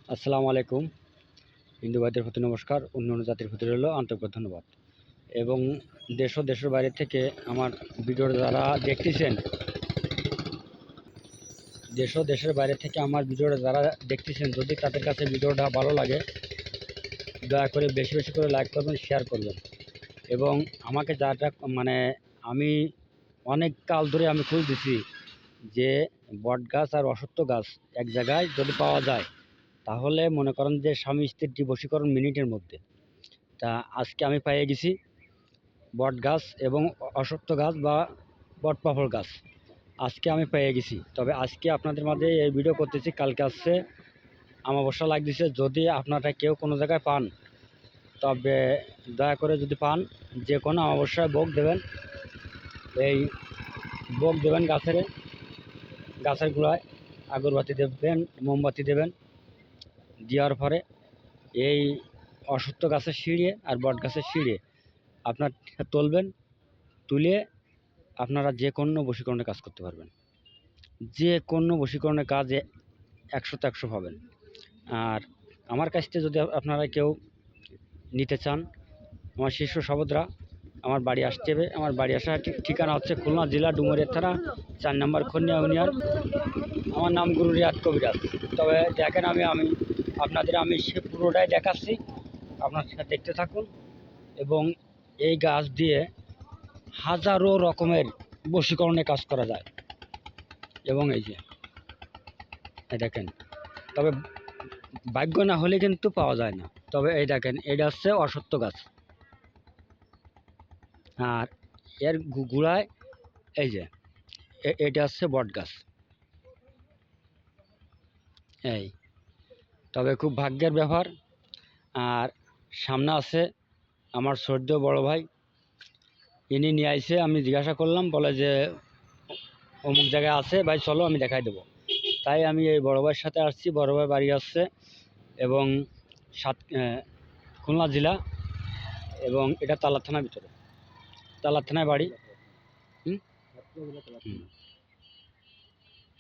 আসসালামু আলাইকুম। হিন্দু ভাইদের প্রতি নমস্কার, অন্যান্য জাতির প্রতি রইল আন্তরিক ধন্যবাদ। এবং দেশ ও দেশের বাইরে থেকে আমার ভিডিওটা যারা দেখতেছেন, দেশ ও দেশের বাইরে থেকে আমার ভিডিওটা যারা দেখতেছেন, যদি তাদের কাছে ভিডিওটা ভালো লাগে দয়া করে বেশি বেশি করে লাইক করবেন, শেয়ার করবেন। এবং আমাকে যারা আমি অনেক কাল ধরে আমি খোঁজ দিছি যে বট গাছ আর অশ্বত্থ গাছ এক জায়গায় যদি পাওয়া যায় তাহলে মনে করেন যে স্বামী স্ত্রীর বশীকরণ মিনিটের মধ্যে। তা আজকে আমি পেয়ে গেছি বট গাছ এবং অশ্বত্থ গাছ বা বটপাফল গাছ আজকে আমি পেয়ে গেছি। তবে আজকে আপনাদের মাঝে এই ভিডিও করতেছি, কালকে আসছে অমাবস্যা লাগতেছে। যদি আপনারা কেউ কোনো জায়গায় পান তবে দয়া করে যদি পান যে কোনো অমাবস্যায় ভোগ দেবেন। এই ভোগ দেবেন গাছের গোড়ায় আগরবাতি দেবেন, মোমবাতি দেবেন। দেওয়ার পরে এই অশ্বত্থ গাছের সিঁড়ে আর বট গাছের সিঁড়ে আপনার তুলবেন, তুলে আপনারা যে কোনো বশীকরণের কাজ করতে পারবেন। যে কোনো বশীকরণের কাজে 100তে 100 পাবেন। আর আমার কাছ থেকে যদি আপনারা কেউ নিতে চান, আমার শিষ্য সহোদরা আমার বাড়ি আসতে হবে। আমার বাড়ি আসার ঠিকানা হচ্ছে খুলনা জেলা ডুমুরিয়া থানা 4 নম্বর খনিয়া ইউনিয়ন। আমার নাম গুরু রিয়াদ কবিরাজ। তবে দেখেন আমি আপনাদের সে পুরোটাই দেখাচ্ছি, আপনার সাথে দেখতে থাকুন। এবং এই গাছ দিয়ে হাজারো রকমের বশীকরণে কাজ করা যায়। এবং এই যে দেখেন, তবে ভাগ্য না হলে কিন্তু পাওয়া যায় না। তবে এই দেখেন, এটা হচ্ছে অশ্বত্থ গাছ আর এর গুড়ায় এই যে এটা হচ্ছে বট গাছ। এই তবে খুব ভাগ্যের ব্যাপার। আর সামনে আছে আমার সদ্য বড় ভাই, ইনি নিয়ে আইসে। আমি জিজ্ঞাসা করলাম, বলে যে অমুক জায়গায় আছে ভাই, চলো আমি দেখাই দেবো। তাই আমি এই বড় ভাইয়ের সাথে আসছি। বড় ভাই বাড়ি আসছে এবং খুলনা জেলা, এবং এটা তালার থানার ভিতরে, তালার থানায় বাড়ি।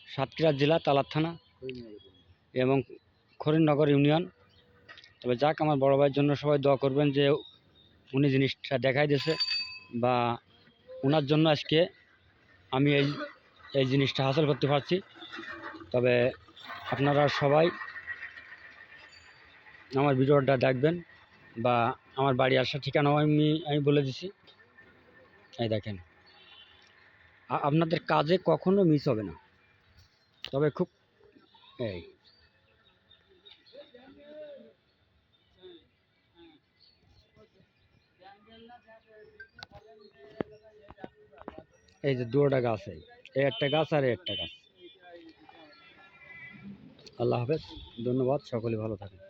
সাতক্ষীরা জেলা তালার থানা এবং খরিননগর ইউনিয়ন। তবে যাক, আমার বড় ভাইয়ের জন্য সবাই দোয়া করবেন যে উনি জিনিসটা দেখাই দিয়েছে, বা ওনার জন্য আজকে আমি এই জিনিসটা হাসিল করতে পারছি। তবে আপনারা সবাই আমার ভিডিওটা দেখবেন, বা আমার বাড়ি আসার ঠিকানাও আমি বলে দিছি। এই দেখেন, আপনাদের কাজে কখনো মিস হবে না। তবে খুব এই যে দুটো গাছ, এই একটা গাছ আর এই একটা গাছ। আল্লাহ হাফেজ, ধন্যবাদ, সকলে ভালো থাকেন।